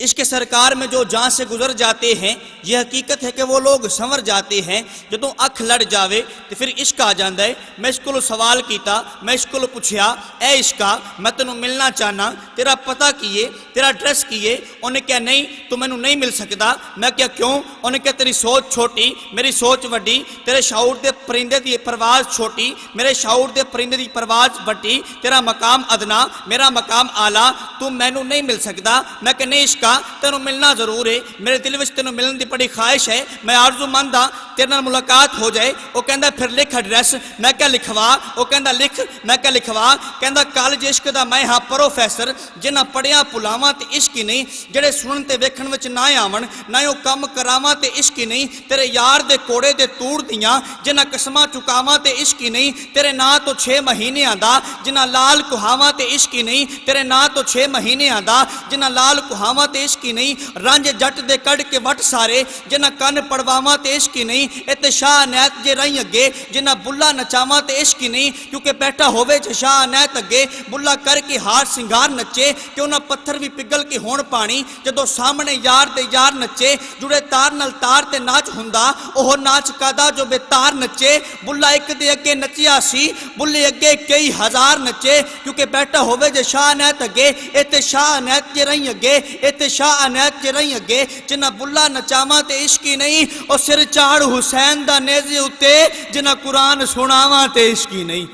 عشق سرکار میں جو جان سے گزر جاتے ہیں، یہ حقیقت ہے کہ وہ لوگ سنور جاتے ہیں۔ جدوں اکھ لڑ جاوے تو پھر عشق آ جاندا ہے۔ میں اس کو سوال کیتا، میں اس کو پوچھیا، اے عشقا میں تینوں ملنا چاہنا، تیرا پتہ کیے، تیرا ایڈریس کیے؟ انہیں کہا نہیں تو مینوں نہیں مل سکتا۔ میں کہا کیوں؟ انہیں کہا تیری سوچ چھوٹی، میری سوچ وڈی، تیرے شعور دے پرندے دی پرواز چھوٹی، میرے شعور دے پرندے دی پرواز بڑی، تیرا مقام ادنا، میرا مقام اعلیٰ، تو مینوں نہیں مل سکتا۔ میں کہ نہیں عشقا تینوں ملنا ضرور ہے، میرے دل وچ تینوں ملن دی بڑی خواہش ہے، میں آرزو مند ہاں تیرے نال ملاقات ہو جائے۔ وہ کہندا پھر لکھ ایڈریس۔ میں کہا لکھوا۔ وہ کہندا لکھ۔ میں کہا لکھوا۔ کہندا کالج عشق دا میں ہاں پروفیسر، جنہاں پڑھیا پلاواں تے عشق ہی نہیں، جڑے سنن تے ویکھن وچ نہ آون، نہ او کم کراواں تے عشق ہی نہیں، تیرے یار دے کوڑے دے توڑ دیاں، جنہاں قسماں چکاواں تے عشق ہی نہیں، تیرے نا تو 6 مہینے آندا، جنہاں لال کہاواں تے عشق ہی نہیں، تیرے نا تو 6 مہینے آندا، جنہاں لال کہاواں تے عشق ہی نہیں، رانج جٹ دے کڑ کے وٹ سارے، جنہاں کن پڑواواں تے عشق ہی نہیں، اتے شاہ نیت جے رہی اگے، جنہاں بلا نچاواں تے عشق ہی نہیں، کیونکہ بیٹھا ہووے جے شاہ نیت اگے، بلا کر کے ہار سنگار نچے، کہ انہاں پتھر بھی پگل کے ہون پانی، جدو سامنے یار دے یار نچے، جڑے تار نال تار تے ناچ ہوندا، اوہ ناچ کادا جو بے تار نچے، بلا ایک دے اگے نچیا سی، بلے اگے کئی ہزار نچے، کیونکہ بیٹھا ہووے جے شاہ نیت اگے، اتے شاہ نیت جے رہی اگے، اتے شاہ نیت جے رہی اگے، جنہ بلا نچاواں تے عشق ہی نہیں، او سر چاڑ حسین دا نیزے اتے، جنہ قرآن سناواں تے عشق ہی نہیں،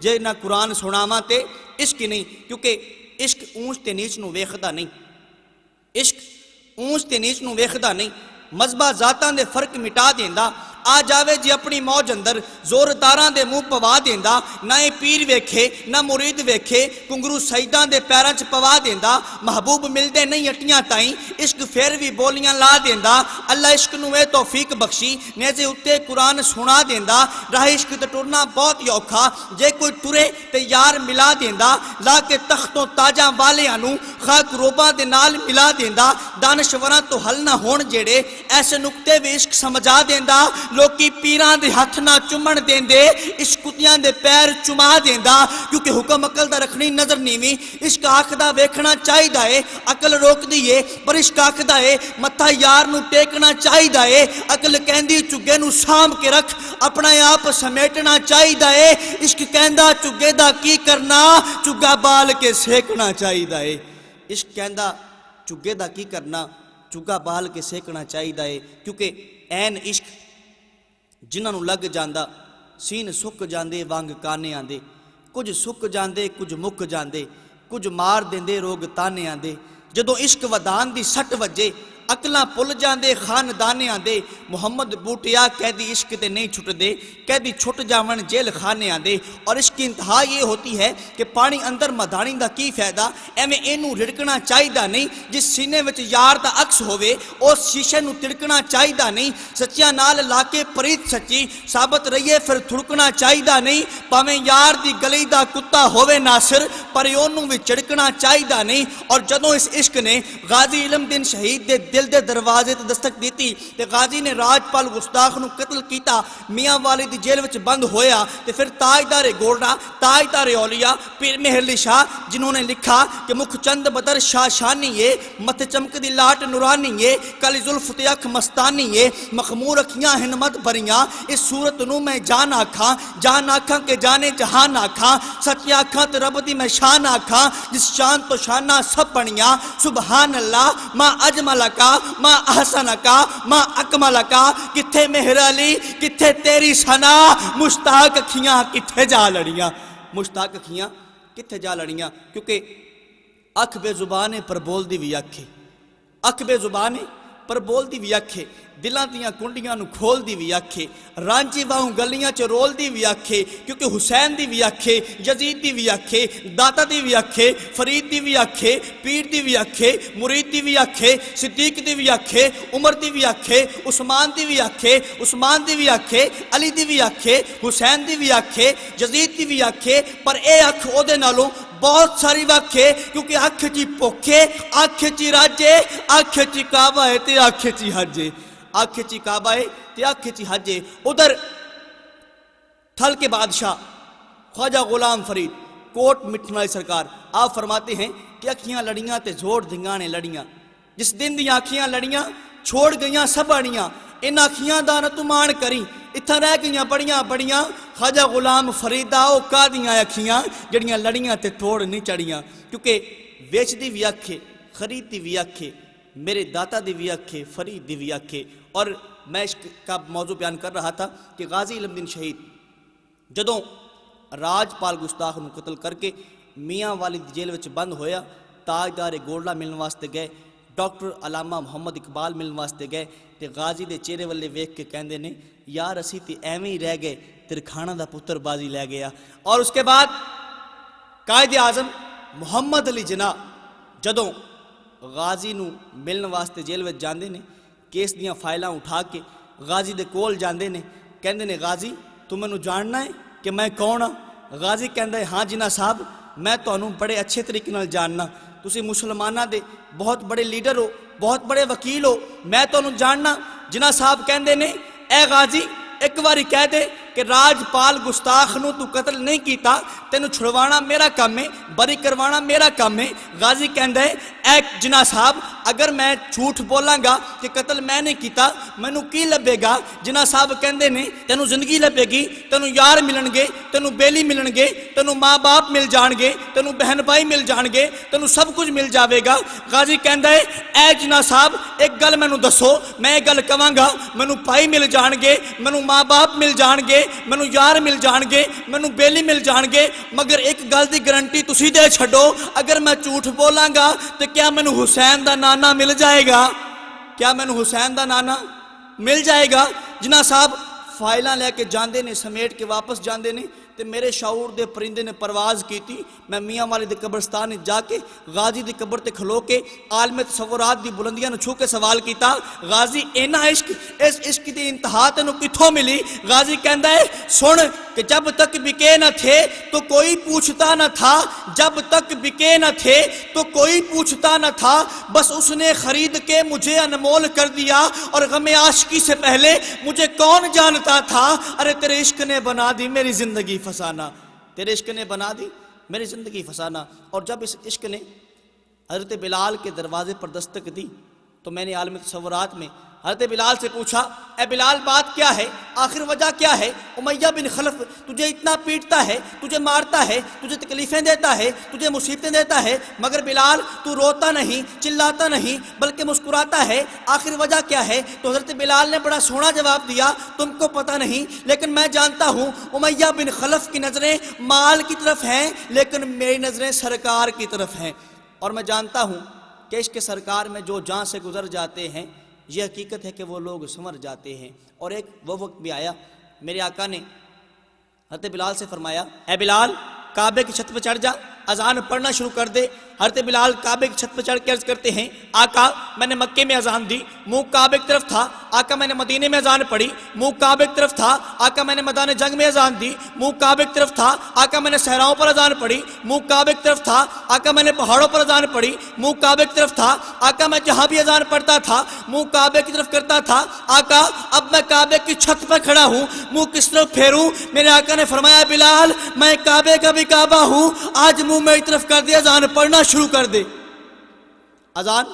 جنہ قرآن سناواں تے عشق ہی نہیں، کیونکہ عشق اونچ تے نیچ نو ویکھدا نہیں، عشق اونچ تے نیچ نو ویکھدا نہیں، مذہبہ ذاتاں دے فرق مٹا دیندا، آ جاوے جی اپنی موج اندر زورداراں دے منہ پوا دیندا، نہ پیر ویکھے نہ مرید ویکھے، کنگرو سیداں دے پیراں چ پوا دیندا، محبوب ملدے نہیں اٹیاں تائیں، عشق پھر بھی بولیاں لا دیندا، اللہ عشق نو اے توفیق بخشی، نیزے اتے قرآن سنا دیندا، راہ عشق تے ٹرنا بہت ہی اوکھا، جے کوئی ٹرے تے یار ملا دیندا، لا کے تختوں تاجاں والیاں نو خاک روباں دے نال ملا دیندا، دانشوراں تو حل نہ ہون جڑے ایسے نقطے بھی عشق سمجھا دیندا، لوکی پیران دے ہاتھ نہ چمن دیندے، عشق کتیاں دے پیر چما دیندا، کیونکہ حکم عقل دا رکھنی نظر نیویں، عشق آکھدا ویکھنا چاہیدا ہے، عقل روک دیئے پر عشق آکھدا ہے متھا یار نو ٹیکنا چاہیدا ہے، عقل کہندی چگے نو سام کے رکھ اپنا آپ سمیٹنا چاہیدا ہے، عشق کہندا چگے دا کی کرنا چگا بال کے سیکنا چاہیدا ہے، عشق کہندا چگے دا کی کرنا چگا بال کے سیکنا چاہیدا ہے، کیونکہ این عشق جنہاں نو لگ جاندا سین سک جاندے وانگ کانے آندے، کچھ سک جاندے کچھ مک جاندے، کچھ مار دیندے روگ تانے آندے، جدو عشق ودان دی سٹ وجے اکلاں پل جاندے خاندانے آندے، محمد بوٹیا قیدی عشق تے نہیں چھٹ دے، قیدی چھٹ جاون جیل خانے آندے، اور عشق کی انتہا یہ ہوتی ہے کہ پانی اندر مدانی دا کی فائدہ، ایویں اینو رڑکنا چاہیدا نہیں، جس سینے وچ یار دا عکس ہووے اس شیشے نو تڑکنا چاہیدا نہیں، سچیاں نال لا کے پریت سچی ثابت رہیے پھر تھڑکنا چاہیدا نہیں، پاویں یار دی گلی دا کتا ہووے ناصر پر اونوں وی چڑکنا چاہیدا نہیں، اور جدوں اس عشق نے غازی علم دین شہید دے دل دے دروازے تے دستک دیتی تے غازی نے راجپال گستاخ نو قتل کیتا، میاں والی دی جیل وچ بند ہویا، تے پھر تاجدار گولڈا تاجدار اولیاء پیر مہر علی شاہ جنہوں نے لکھا کہ مکھ چند بدر شاہ شانی ہے، متھ چمک دی لاٹ نورانی ہے، کلی زلف تے اکھ مستانی ہے، مخمور اکھیاں ہنمت بریاں، اس صورت نو میں جان آکھاں کہ جانے جہان آکھاں، سچی آکھاں تے رب دی میں شان آکھاں، جس شان تو شانہ سب بنیاں، سبحان اللہ ما اجملکا ما احسنکا ما اکملکا، کتھے مہر علی کتھے تیری ثنا، مشتاق اکھیاں کتھے جا لڑیاں، مشتاق اکھیاں کتھے جا لڑیاں، کیونکہ اکھ بے زبانے پر بول دی بھی اکھے، اکھ بے زبانے پر بول دی بھی اکھے، دلاں دیاں کنڈیاں نو کھول دی بھی اکھے، رانجی واہوں گلیاں چ رول دی بھی اکھے، کیونکہ حسین دی بھی اکھے، یزید دی بھی اکھے، داتا دی بھی اکھے، فرید دی بھی اکھے، پیر دی بھی اکھے، مرید دی بھی اکھے، صدیق دی بھی اکھے، عمر دی بھی اکھے، عثمان دی بھی اکھے، عثمان دی بھی اکھے، علی دی بھی اکھے، حسین دی بھی اکھے، یزید دی بھی اکھے، پر اے اکھ او دے نالوں بہت ساری وقت کیونکہ اکھ چی پوکھے، اکھ چی راجے، اکھ چی کعبہ ہے تے اکھ چی حجے، اکھ چی کعبہ ہے تے اکھ چی حجے۔ ادھر تھل کے بادشاہ خواجہ غلام فرید کوٹ مٹھن والی سرکار آپ فرماتے ہیں کہ اکھیاں لڑیاں تے زور دھنگانے لڑیاں، جس دن دی آنکھیاں لڑیاں چھوڑ گئیاں سب اڑیاں ان آنکھیاں دا نہ تو مان کری اتھا رہ گئیاں بڑیاں بڑیاں خواجہ غلام فریدا او کا دیاں اکھیاں جڑیاں لڑیاں تے توڑ نہیں چڑیاں کیونکہ ویچ دی بھی اکھے خرید دی بھی اکھے میرے داتا دی بھی اکھے فرید دی بھی اکھے۔ اور میں اس کا موضوع بیان کر رہا تھا کہ غازی علم دین شہید جدوں راج پال گستاخ نو قتل کر کے میاں والی جیل وچ بند ہویا تاجدار گولڈا ملن واسطے گئے ڈاکٹر علامہ محمد اقبال ملن واسطے گئے تے غازی دے چہرے والے ویکھ کے کہندے نے یار اسی تے ایویں ہی رہ گئے ترکھانہ دا پتر بازی لے گیا۔ اور اس کے بعد قائد اعظم محمد علی جناح جدوں غازی نو ملن واسطے جیل وچ جاندے نے کیس دیاں فائلاں اٹھا کے غازی دے کول جاندے نے کہندے نے غازی تو مینوں جاننا ہے کہ میں کون ہاں؟ غازی کہندا ہے ہاں جناح صاحب میں تانوں بڑے اچھے طریقے نال جاننا تسی مسلماناں دے بہت بڑے لیڈر ہو بہت بڑے وکیل ہو میں تانوں جاننا۔ جناح صاحب کہندے نے اے غازی ایک باری کہہ دے کہ راج پال گستاخ نو تو قتل نہیں کیتا تینوں چھڑوانا میرا کام ہے بری کروانا میرا کام ہے۔ غازی کہندا ہے اے جناح صاحب اگر میں جھوٹ بولاں گا کہ قتل میں نہیں کیتا مینوں کی لبے گا؟ جناح صاحب کہندے نے تینوں زندگی لبے گی تینوں یار ملن گے تینوں بیلی ملن گے تینوں ماں باپ مل جان گے تینوں بہن بھائی مل جان گے تینوں سب کچھ مل جاوے گا۔ غازی کہندا ہے اے جناح صاحب ایک گل مینوں دسو میں ایک گل کہاں گا مینوں بھائی مل جان گے مینوں ماں باپ مل جان گے مینوں یار مل جان گے مینوں بیلی مل جان گے مگر ایک گل دی گارنٹی تسی دے چھڈو اگر میں جھوٹ بولاں گا تو کیا مینوں حسین دا نانا مل جائے گا؟ کیا مینوں حسین دا نانا مل جائے گا؟ جناح صاحب فائلاں لے کے جاندے نے سمیٹ کے واپس جاندے نے تے میرے شعور دے پرندے نے پرواز کیتی میں میاں والے دے قبرستان جا کے غازی دی قبر تے کھلو کے عالم تصورات دی بلندیاں نو چھو کے سوال کیتا غازی اینا عشق اس عشق دی انتہا تینوں کتھوں ملی؟ غازی کہندا ہے سن کہ جب تک بکے نہ تھے تو کوئی پوچھتا نہ تھا جب تک بکے نہ تھے تو کوئی پوچھتا نہ تھا بس اس نے خرید کے مجھے انمول کر دیا اور غم عاشقی سے پہلے مجھے کون جانتا تھا ارے تیرے عشق نے بنا دی میری زندگی فسانہ تیرے عشق نے بنا دی میری زندگی فسانہ۔ اور جب اس عشق نے حضرت بلال کے دروازے پر دستک دی تو میں نے عالم تصورات میں حضرت بلال سے پوچھا اے بلال بات کیا ہے آخر وجہ کیا ہے؟ امیہ بن خلف تجھے اتنا پیٹتا ہے تجھے مارتا ہے تجھے تکلیفیں دیتا ہے تجھے مصیبتیں دیتا ہے مگر بلال تو روتا نہیں چلاتا نہیں بلکہ مسکراتا ہے آخر وجہ کیا ہے؟ تو حضرت بلال نے بڑا سونا جواب دیا تم کو پتہ نہیں لیکن میں جانتا ہوں امیہ بن خلف کی نظریں مال کی طرف ہیں لیکن میری نظریں سرکار کی طرف ہیں اور میں جانتا ہوں کہ عشق سرکار میں جو جان سے گزر جاتے ہیں یہ حقیقت ہے کہ وہ لوگ سنور جاتے ہیں۔ اور ایک وہ وقت بھی آیا میرے آقا نے حضرت بلال سے فرمایا اے بلال کعبے کی چھت پہ چڑھ جا اذان پڑھنا شروع کر دے۔ حضرت بلال کعبے کی چھت پہ چڑھ کے عرض کرتے ہیں آقا میں نے مکے میں اذان دی منہ کعبے کی طرف تھا آقا میں نے مدینے میں اذان پڑھی منہ کعبے کی طرف تھا آقا میں نے میدان جنگ میں اذان دی منہ کعبے کی طرف تھا آقا میں نے صحراؤں پر اذان پڑھی منہ کعبے کی طرف تھا آقا میں نے پہاڑوں پر اذان پڑھی منہ کعبے کی طرف تھا آقا میں جہاں بھی اذان پڑھتا تھا منہ کعبے کی طرف کرتا تھا آقا اب میں کعبے کی چھت پہ کھڑا ہوں منہ کس طرف پھیروں؟ میرے آقا نے فرمایا بلال میں کعبے کا بھی کعبہ ہوں آج منہ میری طرف کر دے اذان پڑھنا شروع کر دے اذان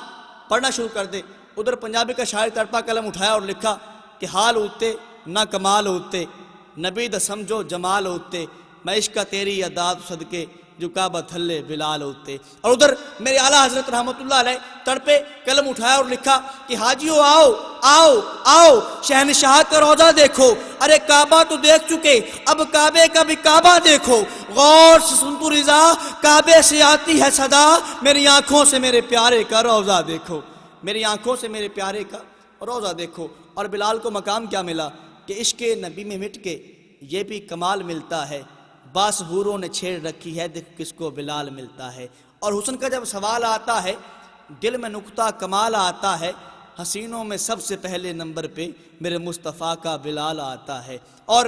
پڑھنا شروع کر دے۔ ادھر پنجابی کا شاعر تڑپا قلم اٹھایا اور لکھا کہ حال ہوتے نہ کمال ہوتے نبی دا سمجھو جمال ہوتے میں عشق تیری عداد صدقے جو کعبہ تھلے بلال ہوتے۔ اور ادھر میرے اعلیٰ حضرت رحمت اللہ علیہ تڑپے قلم اٹھایا اور لکھا کہ حاجیو آؤ آؤ آؤ شہنشاہ کا روضہ دیکھو ارے کعبہ تو دیکھ چکے اب کعبے کا بھی کعبہ دیکھو غور سے سن تو رضا کعبے سے آتی ہے صدا میری آنکھوں سے میرے پیارے کا روضہ دیکھو میری آنکھوں سے میرے پیارے کا روضہ دیکھو۔ اور بلال کو مقام کیا ملا کہ عشق نبی میں مٹ کے یہ بھی کمال ملتا ہے باس حوروں نے چھیڑ رکھی ہے دیکھ کس کو بلال ملتا ہے۔ اور حسن کا جب سوال آتا ہے دل میں نقطہ کمال آتا ہے حسینوں میں سب سے پہلے نمبر پہ میرے مصطفیٰ کا بلال آتا ہے۔ اور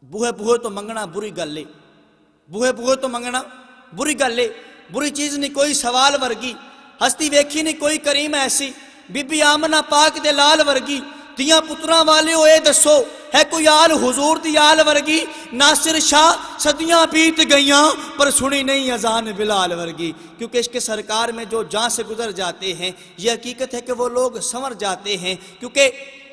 بوہے بوہے تو منگنا بری گل ہے بوہے بوہے تو منگنا بری گل ہے بری چیز نہیں کوئی سوال ورگی ہستی ویکھی نہیں کوئی کریم ایسی بی بی آمنہ پاک دے لال ورگی دیاں پتراں والے ہوئے دسو ہے کوئی آل حضور دی آل ورگی؟ ناصر شاہ صدیاں بیت گئیاں پر سنی نہیں اذان بلال ورگی، کیونکہ عشق سرکار میں جو جان سے گزر جاتے ہیں یہ حقیقت ہے کہ وہ لوگ سنور جاتے ہیں، کیونکہ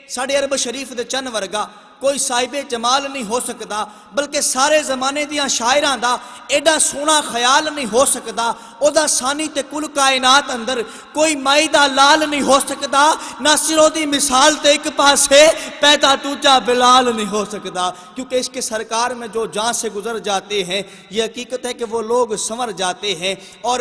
ساڑھے عرب شریف دے چند ورگا کوئی صاحب جمال نہیں ہو سکتا، بلکہ سارے زمانے دیاں شاعراں دا ایڈا سونا خیال نہیں ہو سکتا، او دا ثانی تے کل کائنات اندر کوئی مائی دا لال نہیں ہو سکتا، نہ سروں دی مثال تے ایک پاسے پیدا دوجا بلال نہیں ہو سکتا، کیونکہ اس کے سرکار میں جو جان سے گزر جاتے ہیں یہ حقیقت ہے کہ وہ لوگ سنور جاتے ہیں۔ اور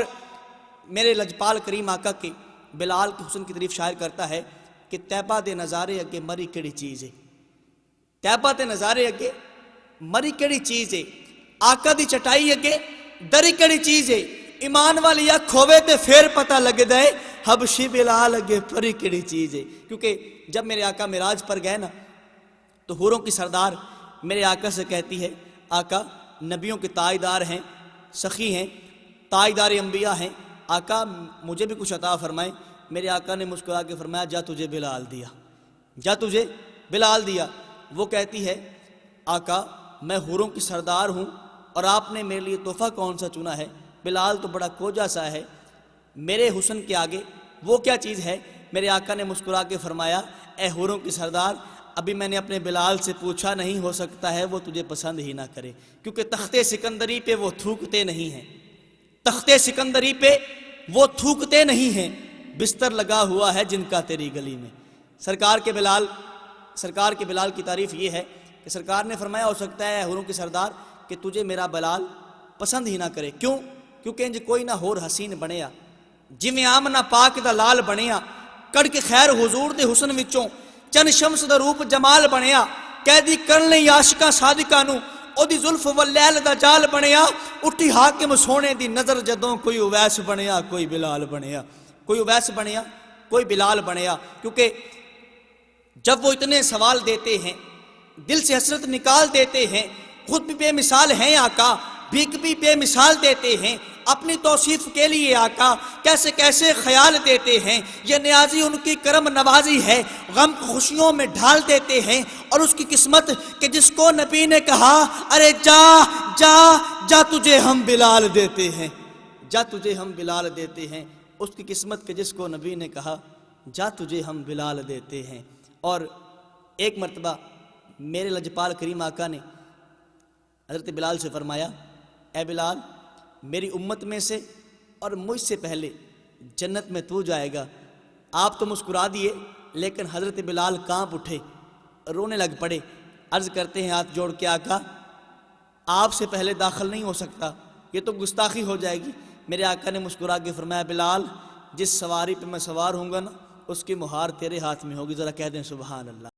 میرے لجپال کریم آقا کے بلال کے حسن کی تعریف شاعر کرتا ہے کہ طیبہ دے نظارے اگے مری کیڑی چیز ہے، طیبہ دے نظارے اگے مری کیڑی چیز ہے، آقا دی چٹائی اگے دری کیڑی چیز ہے، ایمان والی اکھ ہووے تے پھر پتہ لگ دے حبشی بلال اگے پری کیڑی چیز ہے۔ کیونکہ جب میرے آقا معراج پر گئے نا تو حوروں کی سردار میرے آقا سے کہتی ہے آقا نبیوں کے تاجدار ہیں، سخی ہیں، تاجدار انبیاء ہیں، آقا مجھے بھی کچھ عطا فرمائیں۔ میرے آقا نے مسکرا کے فرمایا جا تجھے بلال دیا، جا تجھے بلال دیا۔ وہ کہتی ہے آقا میں حوروں کی سردار ہوں اور آپ نے میرے لیے تحفہ کون سا چنا ہے؟ بلال تو بڑا کوجا سا ہے، میرے حسن کے آگے وہ کیا چیز ہے؟ میرے آقا نے مسکرا کے فرمایا اے حوروں کی سردار ابھی میں نے اپنے بلال سے پوچھا نہیں، ہو سکتا ہے وہ تجھے پسند ہی نہ کرے، کیونکہ تخت سکندری پہ وہ تھوکتے نہیں ہیں، تخت سکندری پہ وہ تھوکتے نہیں ہیں، بستر لگا ہوا ہے جن کا تیری گلی میں۔ سرکار کے بلال کی تعریف یہ ہے کہ سرکار نے فرمایا ہو سکتا ہے حوروں کی سردار کہ تجھے میرا بلال پسند ہی نہ کرے، کیوں؟ کیونکہ انج کوئی نہ ہور حسین بنیا جویں آمنہ پاک دا لال بنیا، کڑ کے خیر حضور دے حسن وچوں چن شمس دا روپ جمال بنیا، قیدی کرن لئی عاشقاں صادقاں نوں او دی زلف واللیل دا جال بنیا، اٹھی حاکم سونے دی نظر جدوں کوئی اویس بنیا کوئی بلال بنیا، کوئی اویس بنیا کوئی بلال بنیا۔ کیونکہ جب وہ اتنے سوال دیتے ہیں دل سے حسرت نکال دیتے ہیں، خود بھی بے مثال ہیں آقا، بھیک بھی بے مثال دیتے ہیں، اپنی توصیف کے لیے آقا کیسے کیسے خیال دیتے ہیں، یہ نیازی ان کی کرم نوازی ہے، غم کو خوشیوں میں ڈھال دیتے ہیں، اور اس کی قسمت کہ جس کو نبی نے کہا ارے جا جا جا تجھے ہم بلال دیتے ہیں، جا تجھے ہم بلال دیتے ہیں، اس کی قسمت کہ جس کو نبی نے کہا جا تجھے ہم بلال دیتے ہیں۔ اور ایک مرتبہ میرے لجپال کریم آقا نے حضرت بلال سے فرمایا اے بلال میری امت میں سے اور مجھ سے پہلے جنت میں تو جائے گا۔ آپ تو مسکرا دیے لیکن حضرت بلال کانپ اٹھے، رونے لگ پڑے، عرض کرتے ہیں ہاتھ جوڑ کے آقا آپ سے پہلے داخل نہیں ہو سکتا، یہ تو گستاخی ہو جائے گی۔ میرے آقا نے مسکرا کے فرمایا بلال جس سواری پہ میں سوار ہوں گا نا اس کی مہار تیرے ہاتھ میں ہوگی، ذرا کہہ دیں سبحان اللہ۔